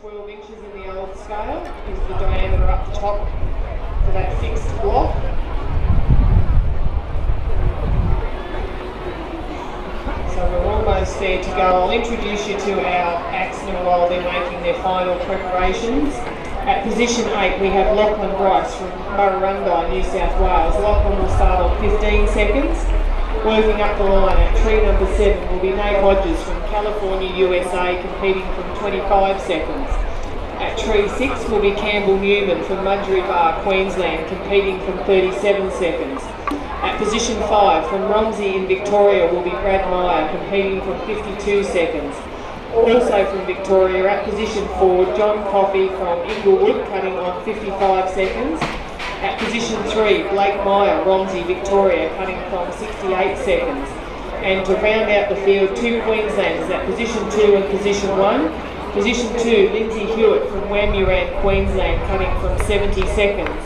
12 inches in the old scale is the diameter up the top for that fixed block. So we're almost there to go. I'll introduce you to our axemen while they're making their final preparations. At position 8 we have Lachlan Bryce from Murrurundi, New South Wales. Lachlan will start on 15 seconds. Working up the line at tree number 7 will be Nate Hodges from California, USA, competing from 25 seconds. At tree 6 will be Campbell Newman from Mudgee Bar, Queensland, competing from 37 seconds. At position 5 from Romsey in Victoria will be Brad Meyer, competing from 52 seconds. Also from Victoria, at position 4, John Coffey from Inglewood, cutting on 55 seconds. At position 3, Blake Meyer, Romsey, Victoria, cutting from 68 seconds. And to round out the field, 2 Queenslanders at position 2 and position 1. Position 2, Lindsay Hewitt from Wamuran, Queensland, cutting from 70 seconds.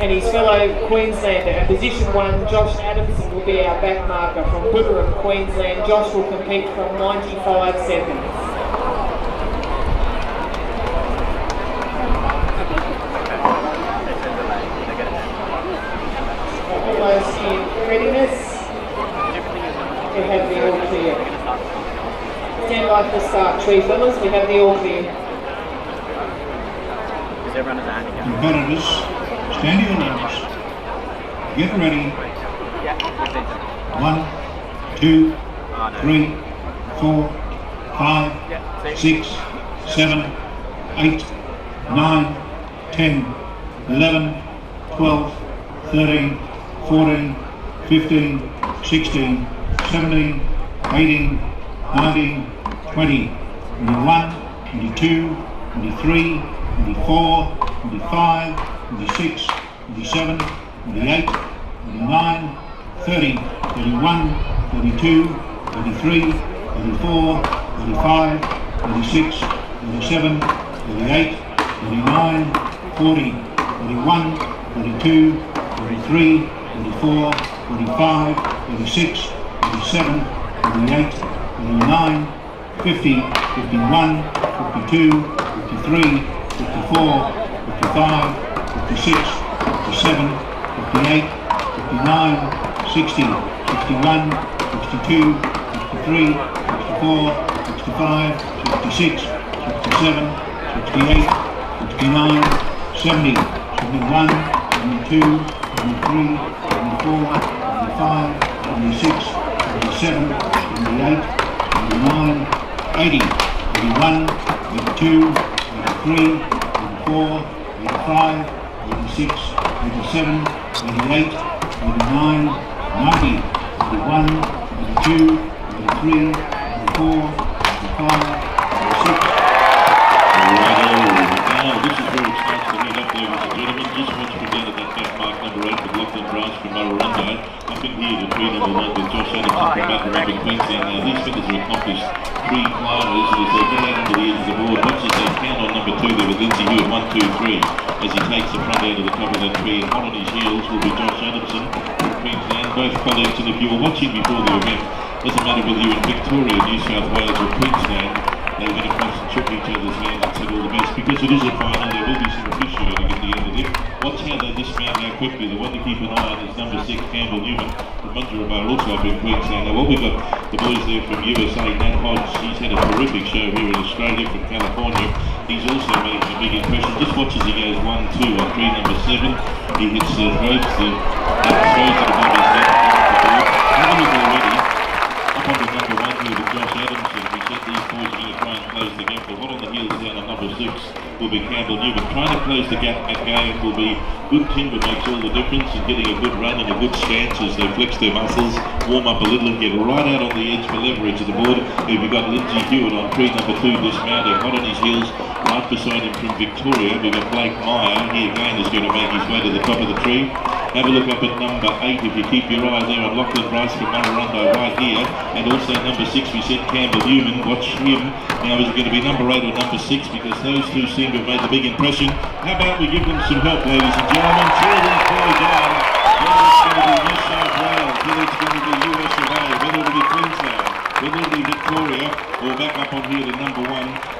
And his fellow Queenslander at position 1, Josh Adamson, will be our back marker from Wigram, Queensland. Josh will compete from 95 seconds. Almost in readiness. We have the all clear. Stand by for start, tree fellas. We have the all clear. Competitors, stand to your levels. Get ready. 1, 2, 3, 4, 5, 6, 7, 8, 9, 10, 11, 12, 13, 14, 15, 16, 17, 18, 19, 20, 21, 22, 23, 24, 25, 26, 27, 28, 29, 30, 31, 32, 33, 34, 35, 36, 37, 38, 39, 40, 41, 42, 43, 44, 45, 46, 47, 48, 49, 50, 51, 52, 53, 54, 55, 56, 57, 58, 59, 60, 61, 62, 63, 64, 65, 66, 67, 68, 69, 70, 71, 72, 73, 74, 75, 76, 77, 78, 79, 80, 81, 82, 83, 84, 85, 86, 87, 88, 89, 90, 91, 92, 93, 94, 95, 96. Now, this is where it starts to heat up, ladies and gentlemen. Just once presented that back mark number 8 with Lachlan Bryce from Murrurundi. Up in here, the tree number 1 with Josh Adamson from Murrurundi, Queensland. Now, these fellas are accomplished 3 climbers, and as they get out into the edge of the board, watch as they count on number 2 there with Lindsay Hewitt, 1, 2, 3, as he takes the front end of the top of that tree. And hot on his heels will be Josh Adamson from Queensland, both colleagues. And if you were watching before the event, doesn't matter whether you're in Victoria, New South Wales or Queensland, they're going to cross and shook each other's hand and said all the best. Because it is a final, there will be some officiating at the end of it. Watch how they dismount now quickly. The one to keep an eye on is number 6, Campbell Newman from Mudgee Bar, also up in Queensland. Now, what we've got the boys there from USA, Nat Hodge, he's had a terrific show here in Australia from California. He's also making a big impression. Just watch as he goes 1, 2 on tree number 7. He hits the throws that above his head. Have a look already. Up on the number 1 here with Josh Adamson. We said these boys are going to try and close the gap, but what on the heels down on number 6 will be Campbell Newman. Trying to close the gap again will be good timber, makes all the difference, and getting a good run and a good stance as they flex their muscles, warm up a little and get right out on the edge for leverage of the board. Here we've got Lindsay Hewitt on tree number 2 dismounting, hot on his heels. Right beside him from Victoria, we've got Blake Meyer. He again is going to make his way to the top of the tree. Have a look up at number 8 if you keep your eye there on Lachlan Bryce from Murrurundi right here. And also number 6, we said Campbell Newman. Watch him. Now is it going to be number 8 or number 6? Because those two seem to have made the big impression. How about we give them some help, ladies and gentlemen? Cheer these boys on. Whether it's going to be New South Wales, whether it's going to be US of A, whether it will be Queensland. whether it be Victoria or back up on here to number 1.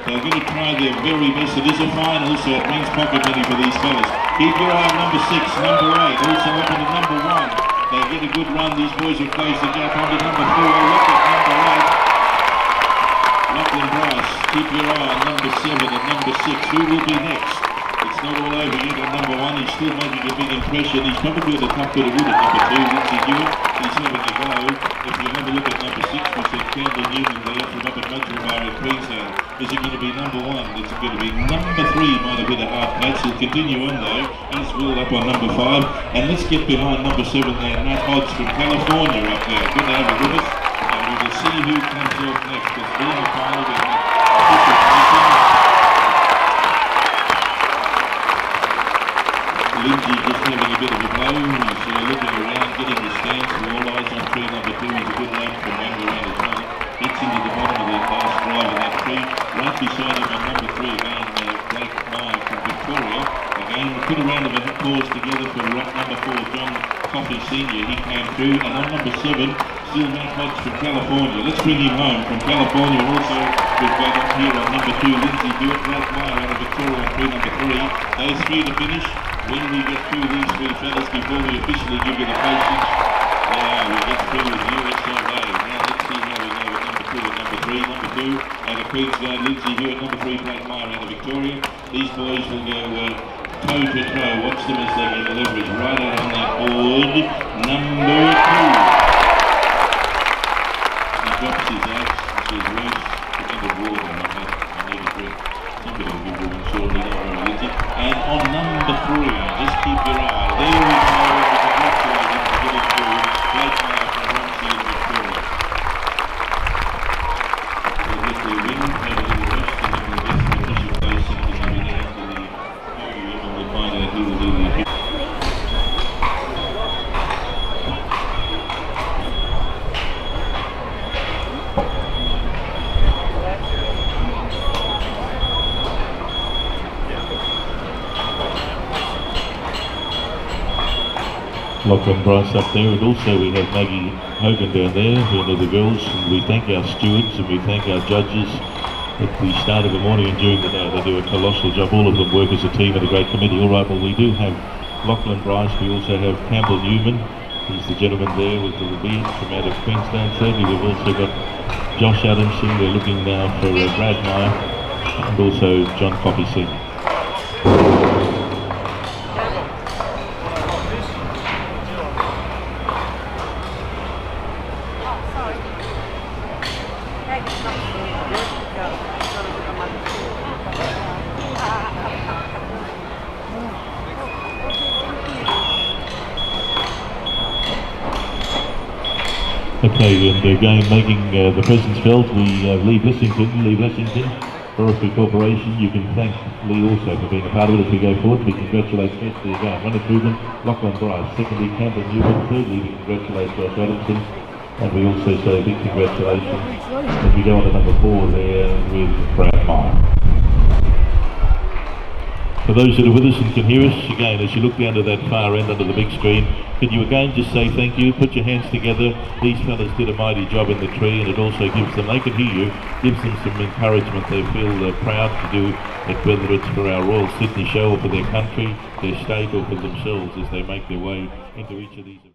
They're going to try their very best. It is a final, so it means pocket money for these fellas. Keep your eye on number 6, number 8, also up into number 1. They get a good run. These boys will close the gap onto number 4. Look at number 8. Lachlan Bryce. Keep your eye on number 7 and number 6. Who will be next? It's not all over yet on number 1. He's still making a big impression. He's probably the top bit of wood at number 2. Lindsay Hewitt. He's having a go. If you have a look at number 6, we said Campbell Newman there from up at Mudgeeraba in Queensland. Is it going to be number 1? It's going to be number 3. Might have been a hard patch. He'll continue on though. As well up on number 5. And let's get behind number 7 there. Matt Hodge from California up there. Good to have him with us. And we will see who comes off next. It's being a final with Lindsay just having a bit of a blow. He's looking around, getting the stance. All eyes on tree number 2. He's a good lad from around as well. Gets into the bottom of the last drive of that tree. Right beside him on number 3 again, Blake Meyer from Victoria. Again, we put a round of applause together for number 4, John Coffey Senior. He came through. And on number 7, still Matt Hodge from California. Let's bring him home from California. Also, we've got up here on number 2, Lindsay Hewitt, Blake Meyer out of Victoria on tree number 3. Those 3 to finish. When we get through these 3 fellas before we officially give you the postage, we get through with USLA. Now let's see how we go with number 2 and number 3. Number 2 out of Queensland, Lindsay Hewitt. Number 3, Blake Meyer out of Victoria. These boys will go toe to toe. Watch them as they get leverage right out on that board. Number 2. He drops his axe and says, Rose, put in the water. I need a drink. Somebody will give you shortly, don't worry, Lindsay. And on number 3, just keep your eye. There we go. Congratulations for getting through. Blake Meyer from Romsey in Victoria. We'll get the win, have a little rest, and then we'll get some official placing to come in after the podium, and we'll find out who will do the official. Lachlan Bryce up there, and also we have Maggie Hogan down there, one of the girls, and we thank our stewards and we thank our judges at the start of the morning and during the day. They do a colossal job. All of them work as a team and a great committee. All right, well, we do have Lachlan Bryce. We also have Campbell Newman. He's the gentleman there with the beard from out of Queensland. Thirdly, we've also got Josh Adamson. We're looking now for Brad Meyer and also John Coffey Senior. Okay, and again, making the presence felt, we have Lee Blessington, Forestry Corporation. You can thank Lee also for being a part of it as we go forward. We congratulate firstly again, runner through them, Lachlan Bryce. Secondly, Campbell Newman. Thirdly, we congratulate Josh Adamson. And we also say a big congratulations as we go on to number 4 there with Brad Meyer. For those that are with us and can hear us, again, as you look down to that far end under the big screen, can you again just say thank you, put your hands together. These fellas did a mighty job in the tree, and it also gives them, they can hear you, gives them some encouragement. They feel proud to do it, whether it's for our Royal Sydney show or for their country, their state or for themselves as they make their way into each of these events.